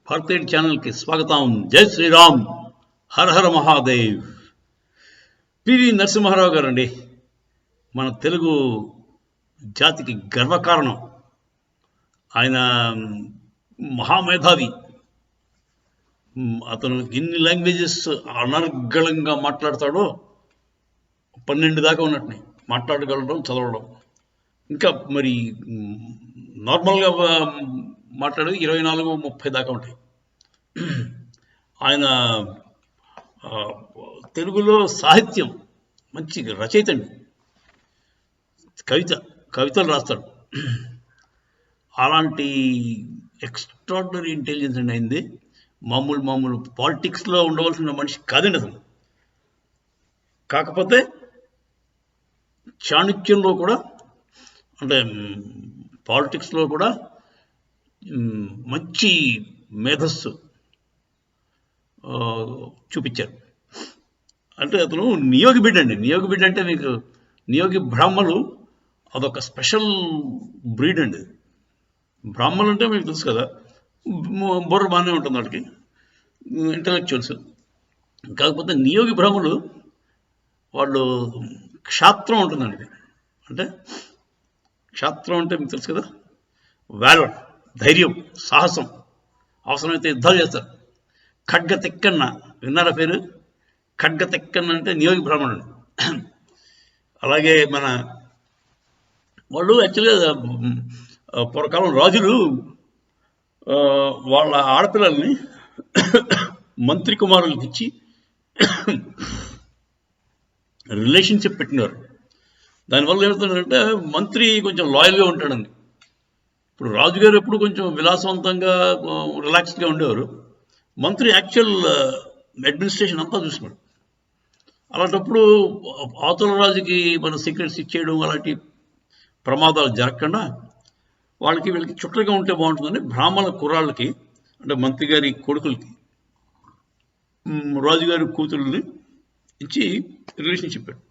భారతీయ ఛానల్కి స్వాగతం. జై శ్రీరామ్, హర హర మహాదేవ్. పివి నరసింహారావు గారు అండి, మన తెలుగు జాతికి గర్వకారణం. ఆయన మహామేధావి. అతను ఎన్ని లాంగ్వేజెస్ అనర్గళంగా మాట్లాడతాడో 12 దాకా ఉన్నట్టుని మాట్లాడగలడం, చదవడం. ఇంకా మరి నార్మల్గా మాట్లాడేది 24-30 దాకా ఉంటాయి. ఆయన తెలుగులో సాహిత్యం మంచి రచయిత అండి. కవితలు రాస్తాడు. అలాంటి ఎక్స్ట్రాడినరీ ఇంటెలిజెన్స్ అండి అయింది. మామూలు పాలిటిక్స్లో ఉండవలసిన మనిషి కాదండి అసలు. కాకపోతే చాణక్యంలో కూడా, అంటే పాలిటిక్స్లో కూడా మంచి మేధస్సు చూపించారు. అంటే అతను నియోగి బిడ్డ అండి. నియోగి బిడ్డ అంటే మీకు నియోగి బ్రాహ్మలు అదొక స్పెషల్ బ్రీడ్ అండి. బ్రాహ్మణులు అంటే మీకు తెలుసు కదా, బుర్ర బాగానే ఉంటుంది వాడికి, ఇంటలెక్చువల్స్. కాకపోతే నియోగి బ్రాహ్మలు వాళ్ళు క్షాత్రం ఉంటుందండి. అంటే క్షాత్రం అంటే మీకు తెలుసు కదా, వాలర్, ధైర్యం, సాహసం, అవసరమైతే యుద్ధాలు చేస్తారు. ఖడ్గ తెక్కన్న విన్నారా పేరు? ఖడ్గ తెక్కన్న అంటే నియోగి బ్రాహ్మణుడు. అలాగే మన వాళ్ళు యాక్చువల్గా పూర్వకాలం రాజులు వాళ్ళ ఆడపిల్లల్ని మంత్రి కుమారులకి ఇచ్చి రిలేషన్షిప్ పెట్టినారు. దానివల్ల ఏమవుతుందంటే మంత్రి కొంచెం లాయల్గా ఉంటాడండి. ఇప్పుడు రాజుగారు ఎప్పుడు కొంచెం విలాసవంతంగా రిలాక్స్డ్గా ఉండేవారు. మంత్రి యాక్చువల్ అడ్మినిస్ట్రేషన్ అంతా చూసుకున్నాడు. అలాంటప్పుడు అవతల రాజుకి మన సీక్రెట్స్ ఇచ్చేయడం అలాంటి ప్రమాదాలు జరగకుండా వీళ్ళకి చుట్టలుగా ఉంటే బాగుంటుందని బ్రాహ్మణ కుర్రాళ్ళకి, అంటే మంత్రి గారి కొడుకులకి రాజుగారి కూతుర్ని ఇచ్చి రిలేషన్షిప్ పెట్టాడు.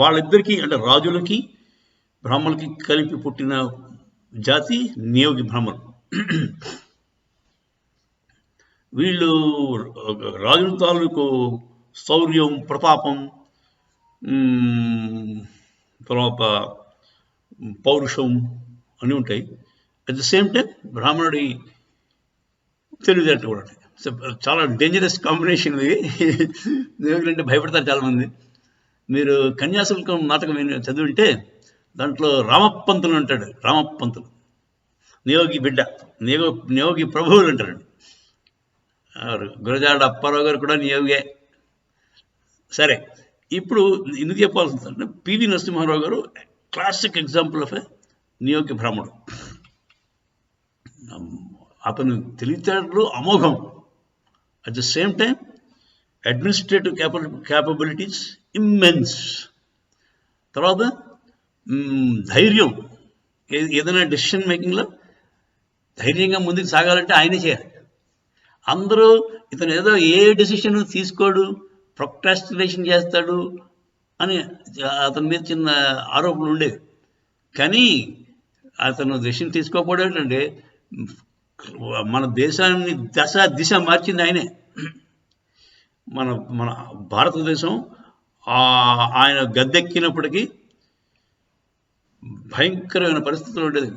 వాళ్ళిద్దరికీ, అంటే రాజులకి బ్రాహ్మణులకి కలిపి పుట్టిన జాతి నియోగి బ్రాహ్మణులు. వీళ్ళు రాజుల తాలూకు శౌర్యం, ప్రతాపం, తర్వాత పౌరుషం అని ఉంటాయి. అట్ ద సేమ్ టైం బ్రాహ్మణుడి తెలివితేటలు కూడా ఉంటాయి. చాలా డేంజరస్ కాంబినేషన్ ఇది. నియోగులంటే భయపడతారు చాలామంది. మీరు కన్యాశుల్కం నాటకం చదివింటే దాంట్లో రామపంతులు అంటాడు. రామపంతులు నియోగి బిడ్డ, నియోగి ప్రభువులు అంటారండి. గురజాడ అప్పారావు గారు కూడా నియోగే. సరే, ఇప్పుడు ఎందుకు చెప్పాల్సి అంటే PV Narasimha Rao garu classic example of a Niyogi బ్రాహ్మణుడు. అతను తెలివితేటలు అమోఘం. At the same time administrative capabilities immense. తర్వాత ధైర్యం, ఏదైనా డెసిషన్ మేకింగ్లో ధైర్యంగా ముందుకు సాగాలంటే ఆయనే చేయాలి. అందరూ ఇతను ఏదో ఏ డెసిషన్ తీసుకోడు, ప్రొక్రాస్టినేషన్ చేస్తాడు అని అతని మీద చిన్న ఆరోపణలు ఉండేవి. కానీ అతను డెసిషన్ తీసుకోకపోవడం ఏంటంటే మన దేశాన్ని దిశ మార్చింది ఆయనే. మన భారతదేశం ఆయన గద్దెక్కినప్పటికీ భయంకరమైన పరిస్థితులు ఉండేది.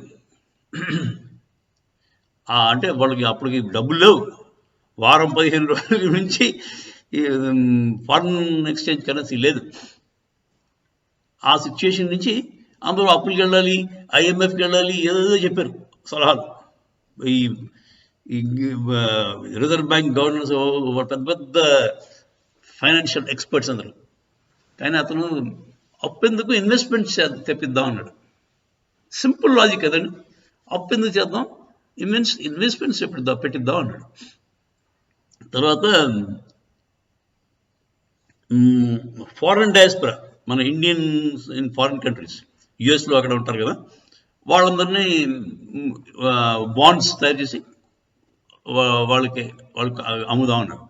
అంటే వాళ్ళకి అప్పటికి డబ్బులు లేవు. 15 రోజుల నుంచి ఫారిన్ ఎక్స్చేంజ్ కరెన్సీ లేదు. ఆ సిచ్యుయేషన్ నుంచి అందరూ అప్పులకి వెళ్ళాలి, IMFకి వెళ్ళాలి, ఏదేదో చెప్పారు సలహాలు. ఈ రిజర్వ్ బ్యాంక్ గవర్నర్స్ పెద్ద పెద్ద ఫైనాన్షియల్ ఎక్స్పర్ట్స్ అందరూ. కానీ అతను అప్పెందుకు, ఇన్వెస్ట్మెంట్స్ తెప్పిద్దాం అన్నాడు. సింపుల్ లాజిక్ కదండి. అప్పెందుకు చేద్దాం, ఇన్వెస్ట్మెంట్స్ పెట్టిద్దాం అన్నాడు. తర్వాత ఫారెన్ డయాస్పరా, మన ఇండియన్స్ ఇన్ ఫారిన్ కంట్రీస్, యుఎస్లో అక్కడ ఉంటారు కదా, వాళ్ళందరినీ బాండ్స్ తయారు చేసి వాళ్ళకి అమ్ముదాం అన్నాడు.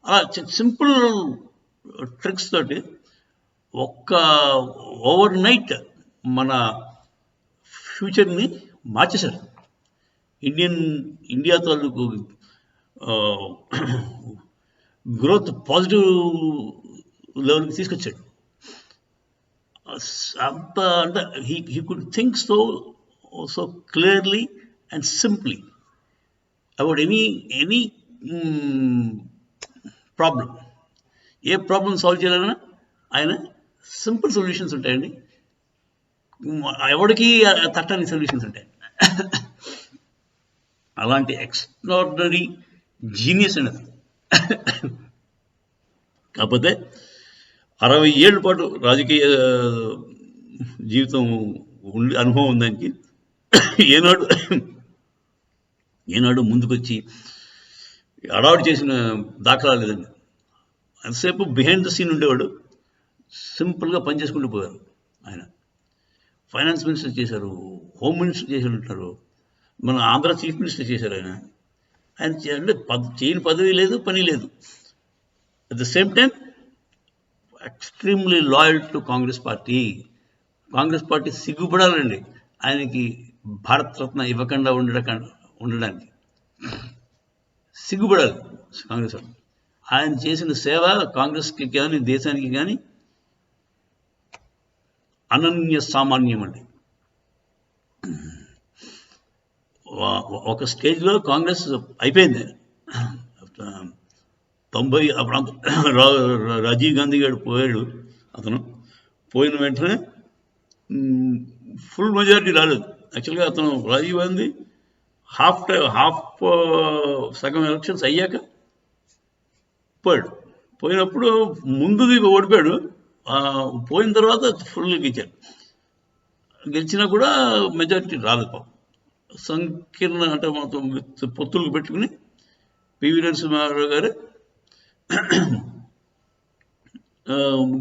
అలా సింపుల్ ట్రిక్స్ తోటి ఓవర్ నైట్ మన ఫ్యూచర్ని మార్చేశారు. ఇండియా తాలూకు గ్రోత్ పాజిటివ్ లెవెల్కి తీసుకొచ్చాడు. అంత అంటే he could think so clearly and simply about any problem. A problem solve చేయాలన్నా ఆయన సింపుల్ సొల్యూషన్స్ ఉంటాయండి, ఎవరికి తట్టని సొల్యూషన్స్ ఉంటాయి. అలాంటి ఎక్స్ట్రాడినరీ జీనియస్ అనేది. కాకపోతే 60 ఏళ్ళ పాటు రాజకీయ జీవితం అనుభవం ఉందానికి ఏనాడు ముందుకొచ్చి అడావుడు చేసిన దాఖలా లేదండి. అంతసేపు బిహైండ్ ద సీన్ ఉండేవాడు, సింపుల్గా పనిచేసుకుంటూ పోయారు. ఆయన ఫైనాన్స్ మినిస్టర్ చేశారు, హోమ్ మినిస్టర్ చేశారంటారు, మన ఆంధ్ర చీఫ్ మినిస్టర్ చేశారు. ఆయన అంటే చేయని పదవి లేదు, పని లేదు. At the same time extremely loyal to Congress party. Congress party సిగ్గుపడాలండి ఆయనకి భారత రత్న ఇవ్వకుండా ఉండడానికి. సిగ్గుపడాలి కాంగ్రెస్ వాళ్ళు. ఆయన చేసిన సేవ కాంగ్రెస్కి కానీ దేశానికి కానీ అనన్య సామాన్యం అండి. ఒక స్టేజ్లో కాంగ్రెస్ అయిపోయింది. 90 రాజీవ్ గాంధీ గారు పోయాడు. అతను పోయిన వెంటనే ఫుల్ మెజారిటీ రాలేదు. యాక్చువల్గా అతను రాజీవ్ గాంధీ సగం ఎలక్షన్స్ అయ్యాక పోయాడు. పోయినప్పుడు ముందుది ఓడిపోయాడు, పోయిన తర్వాత ఫుల్ గెలిచాడు. గెలిచినా కూడా మెజారిటీ రాలేదు. సంకీర్ణ అంటే మొత్తం పొత్తులకు పెట్టుకుని పివి నరసింహారావు గారు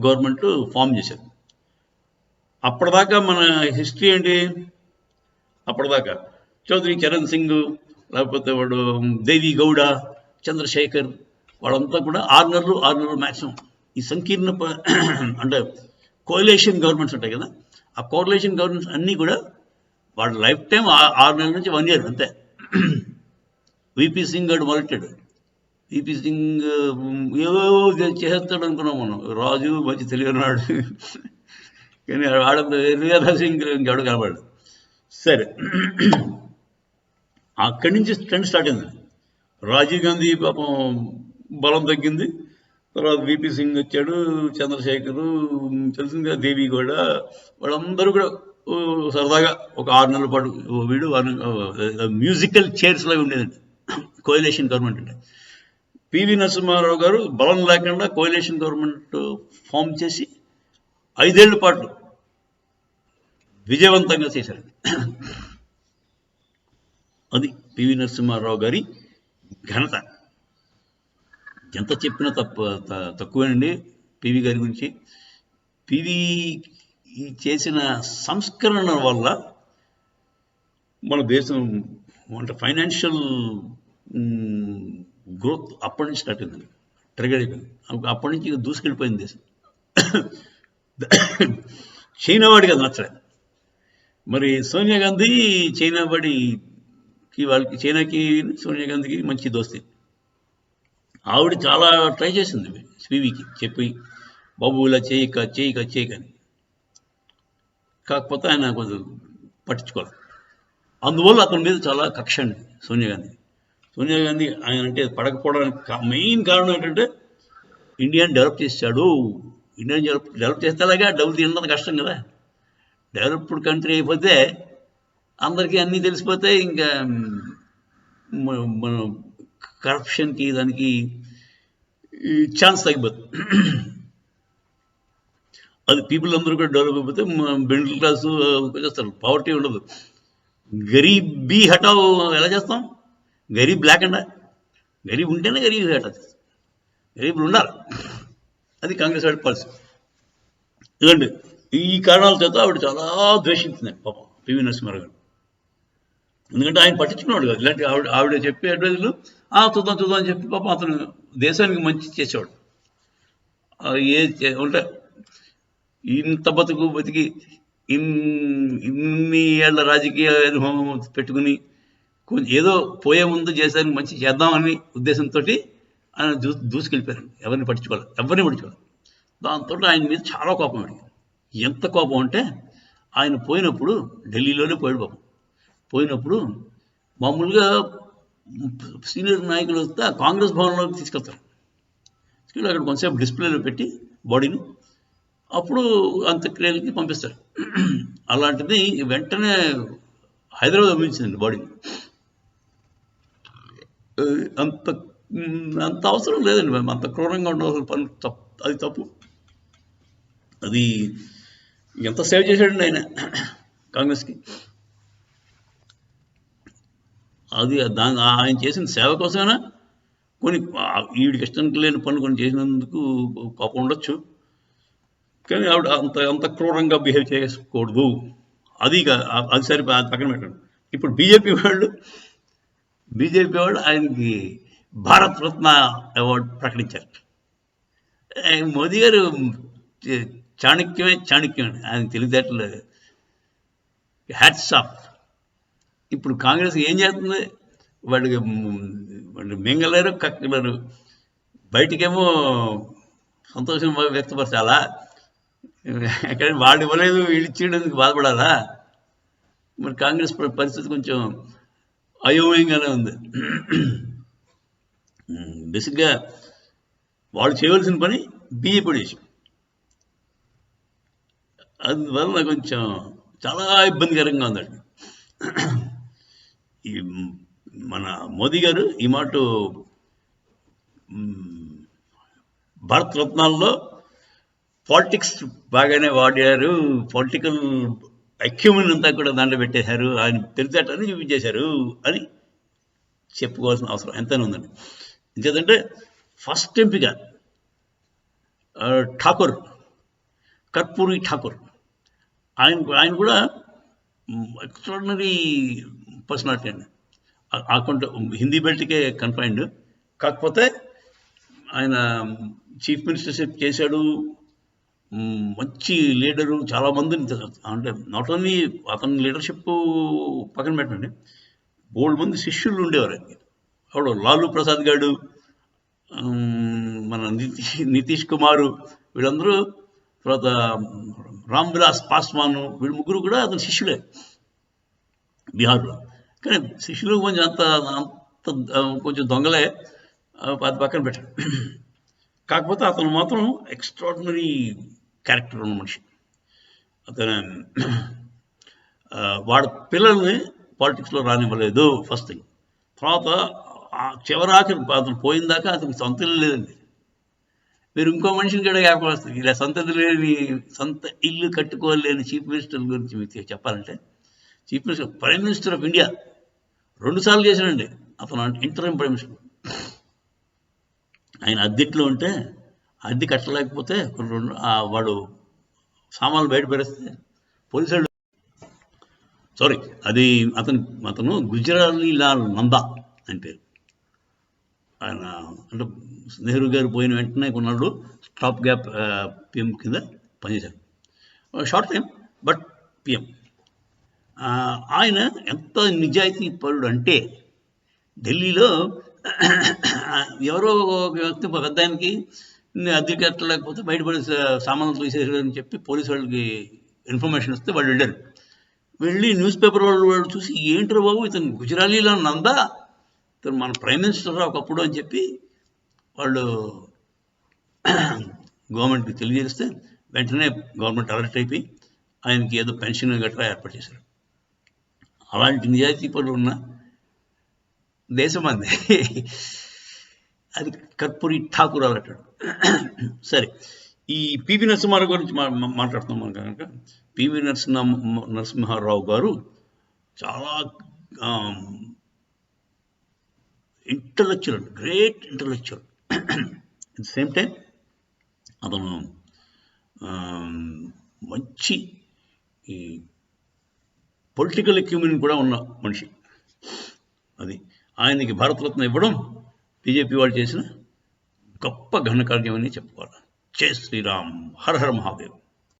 గవర్నమెంట్ ఫామ్ చేశారు. అప్పటిదాకా మన హిస్టరీ ఏంటి? అప్పటిదాకా చౌదరి చరణ్ సింగ్, లేకపోతే వాడు దేవి గౌడ, చంద్రశేఖర్, వాళ్ళంతా కూడా 6 నెలలు మ్యాక్సిమం ఈ సంకీర్ణ అంటే కోalition గవర్నమెంట్స్ ఉంటాయి కదా, ఆ కోalition గవర్నమెంట్స్ అన్నీ కూడా వాడు లైఫ్ టైం 6 నెలల నుంచి 1 ఇయర్ అంతే. విపి సింగ్ గారు మొదలెట్టాడు. విపి సింగ్ ఏవో చేస్తాడు అనుకున్నాం మనం, రాజు మంచి తెలియనాడు, కానీ ఆడ సింగ్ ఇంకెవడు కనబడ్డాడు. సరే, అక్కడి నుంచి ట్రెండ్ స్టార్ట్ అయింది. రాజీవ్ గాంధీ పాపం బలం తగ్గింది, తర్వాత విపి సింగ్ వచ్చాడు, చంద్రశేఖరు, తెలిసిందిగా దేవి కూడా, వాళ్ళందరూ కూడా సరదాగా ఒక 6 నెలల పాటు వీడు మ్యూజికల్ చైర్స్ లాగా ఉండేదండి కోalition గవర్నమెంట్ అంటే. పివి నరసింహారావు గారు బలం లేకుండా కోalition గవర్నమెంట్ ఫామ్ చేసి 5 ఏళ్ల పాటు విజయవంతంగా చేశారు. అది పివి నరసింహారావు గారి ఘనత. ఎంత చెప్పినా తక్కువేనండి పివి గారి గురించి. పివి చేసిన సంస్కరణ వల్ల మన దేశం అంటే ఫైనాన్షియల్ గ్రోత్ అప్పటి నుంచి స్టార్ట్ అయిందండి, ట్రిగర్ అయిపోయింది. అప్పటి నుంచి దూసుకెళ్ళిపోయింది దేశం. చైనా వాడికి అది నచ్చలేదు. మరి సోనియా గాంధీ చైనాకి సోనియా గాంధీకి మంచి దోస్తి. ఆవిడ చాలా ట్రై చేసింది పివికి చెప్పి, బాబు ఇలా చేయకని. కాకపోతే ఆయన కొంచెం పట్టించుకోవాలి. అందువల్ల అతని మీద చాలా కక్ష అండి సోనియా గాంధీ ఆయన అంటే పడకపోవడానికి మెయిన్ కారణం ఏంటంటే ఇండియాని డెవలప్ చేశాడు. ఇండియాని డెవలప్ చేస్తేలాగా డబ్బులు తినడం కష్టం కదా. డెవలప్డ్ కంట్రీ అయిపోతే అందరికీ అన్నీ తెలిసిపోతే ఇంకా మన కరప్షన్కి దానికి ఛాన్స్ తగ్గిపోతుంది. అది పీపుల్ అందరూ కూడా డెవలప్ అయిపోతే మిడిల్ క్లాసు చేస్తారు, పావర్టీ ఉండదు. గరీబీ హటావ్ ఎలా చేస్తాం? గరీబ్ లేకుండా, గరీబ్ ఉంటేనే గరీబ్ హటావ్ చేస్తాం. గరీబులు ఉండాలి. అది కాంగ్రెస్ వాడి పాలసీ. ఎందుకంటే ఈ కారణాల చేత ఆవిడ చాలా ద్వేషించింది పాపం పివి నరసింహారావు గారు. ఎందుకంటే ఆయన పట్టించుకున్నాడు కదా ఇలాంటి ఆవిడ చెప్పే అడ్వైజులు. చూద్దాం అని చెప్పి పాపం అతను దేశానికి మంచి చేసేవాడు. అంటే ఇంత బతికి ఇన్ని ఏళ్ల రాజకీయ అనుభవం పెట్టుకుని కొంచెం ఏదో పోయే ముందు చేశాను మంచి చేద్దామని ఉద్దేశంతో ఆయన దూసుకెళ్ళిపోయారు. ఎవరిని పట్టించుకోవాలి. దాంతో ఆయన మీద చాలా కోపం అడిగింది. ఎంత కోపం అంటే ఆయన పోయినప్పుడు ఢిల్లీలోనే పోయాడు పాపం. పోయినప్పుడు మామూలుగా సీనియర్ నాయకులు వస్తే కాంగ్రెస్ భవన్లోకి తీసుకెళ్తారు. తీసుకెళ్ళి అక్కడ కొంతసేపు డిస్ప్లేలో పెట్టి బాడీని అప్పుడు అంత్యక్రియలకి పంపిస్తారు. అలాంటిది వెంటనే హైదరాబాద్ పంపించిందండి బాడీని. అంత అవసరం లేదండి. మేము అంత క్రూరంగా ఉండవలసిన పని అది తప్పు. అది ఎంత సేవ్ చేశాడండి ఆయన కాంగ్రెస్కి. అది ఆయన చేసిన సేవ కోసమైనా కొన్ని వీడికి ఇష్టం లేని పనులు కొన్ని చేసినందుకు కోపం ఉండొచ్చు, కానీ ఆవిడ అంత క్రూరంగా బిహేవ్ చేసుకోకూడదు. అది సరి అది పక్కన పెట్టండి. ఇప్పుడు బీజేపీ వాళ్ళు ఆయనకి భారత్ రత్న అవార్డు ప్రకటించారు. మోదీ గారు చాణక్యమే ఆయన తెలివితేటలు హ్యాట్స్ ఆఫ్. ఇప్పుడు కాంగ్రెస్ ఏం చేస్తుంది? వాళ్ళు మింగలేరు, కక్కలేరు. బయటికేమో సంతోషం వ్యక్తపరచాలా, ఎక్కడ వాళ్ళు ఇవ్వలేదు వీళ్ళు ఇచ్చేయడానికి బాధపడాలా? మరి కాంగ్రెస్ పరిస్థితి కొంచెం అయోమయంగానే ఉంది. బేసిక్గా వాళ్ళు చేయవలసిన పని బీజేపీ చేసి, అందువల్ల కొంచెం చాలా ఇబ్బందికరంగా ఉందండి. ఈ మన మోదీ గారు ఈ మాట భారత రత్నాల్లో పాలిటిక్స్ బాగానే వాడారు, పొలిటికల్ అక్యూమెన్ అంతా కూడా దాంట్లో పెట్టేశారు, ఆయన తెలిసేటని చూపించేశారు అని చెప్పుకోవాల్సిన అవసరం ఎంతైనా ఉందండి. ఎందుకంటే ఫస్ట్ ఎంపిక కర్పూరి ఠాకూర్. ఆయన కూడా ఎక్స్ట్రాడినరీ పర్సనాలిటీ అండి. అకౌంట్ హిందీ బెల్ట్కే కన్ఫైన్డ్, కాకపోతే ఆయన చీఫ్ మినిస్టర్షిప్ చేశాడు, మంచి లీడరు, చాలామందిని అంటే నాట్ ఓన్లీ అతని లీడర్షిప్ పక్కన పెట్టండి, బోల్డ్ మంది శిష్యులు ఉండేవారు. అప్పుడు లాలూ ప్రసాద్ గారు, మన నితీష్ కుమారు, వీళ్ళందరూ, తర్వాత రామ్ విలాస్ పాస్వాన్, వీళ్ళు ముగ్గురు కూడా అతని శిష్యులే బీహార్లో. కానీ శిష్యులు కొంచెం అంత కొంచెం దొంగలే, అది పక్కన పెట్టాడు. కాకపోతే అతను మాత్రం ఎక్స్ట్రాడినరీ క్యారెక్టర్ ఉన్న మనిషి. అతను వాడి పిల్లల్ని పాలిటిక్స్లో రానివ్వలేదు ఫస్ట్ థింగ్. తర్వాత చివరాకి అతను పోయిన దాకా అతనికి సొంత ఇల్లు లేదండి. మీరు ఇంకో మనిషిని కూడా ఏర్పరుస్తుంది. ఇలా సొంత ఇల్లు కట్టుకోలేని చీఫ్ మినిస్టర్ గురించి మీకు చెప్పాలంటే, chief minister prime minister of India 2 సార్లు చేశాడండి అతను, ఇంటరిమ్ ప్రైమ్ మినిస్టర్. ఆయన అద్దెట్లో ఉంటే అద్దె కట్టలేకపోతే వాడు సామాన్లు బయట పెరిస్తే పోలీసు వాళ్ళు, సారీ అది అతను గుజరాలీ లాల్ నందా అని పేరు. ఆయన అంటే నెహ్రూ గారు పోయిన వెంటనే కొన్నాళ్ళు స్టాప్ గ్యాప్ పిఎం కింద పనిచేశారు. Short time but PM. ఆయన ఎంత నిజాయితీ పరుడు అంటే, ఢిల్లీలో ఎవరో ఒక వ్యక్తి పెద్ద ఆయనకి అద్దె కట్టలేకపోతే బయటపడి సామాన్లు తీసేసారని చెప్పి పోలీసు వాళ్ళకి ఇన్ఫర్మేషన్ వస్తే వాళ్ళు వెళ్ళారు. వెళ్ళి న్యూస్ పేపర్ వాళ్ళు చూసి, ఏంట్రా బాబు ఇతను గుజరాలీలో నందా, ఇతను మన ప్రైమ్ మినిస్టర్ ఒకప్పుడు అని చెప్పి వాళ్ళు గవర్నమెంట్కి తెలియజేస్తే వెంటనే గవర్నమెంట్ అలర్ట్ అయిపోయి ఆయనకి ఏదో పెన్షన్ గట్రా ఏర్పాటు చేశారు. అలాంటి నిజాయితీ పరులు ఉన్న దేశం అంది. అది కర్పూరి ఠాకూర్ అన్నట్టు. సరే, ఈ పివి నరసింహారావు గురించి మాట్లాడుతున్నాం కనుక, పివి నరసింహారావు గారు చాలా intellectual, great intellectual. At the same time అతను మంచి ఈ పొలిటికల్ అక్యూమెన్ కూడా ఉన్న మనిషి. అది ఆయనకి భారతరత్న ఇవ్వడం బీజేపీ వాళ్ళు చేసిన గొప్ప ఘనకార్యం అని చెప్పుకోవాలి. జై శ్రీరామ్, హర హర మహాదేవ్.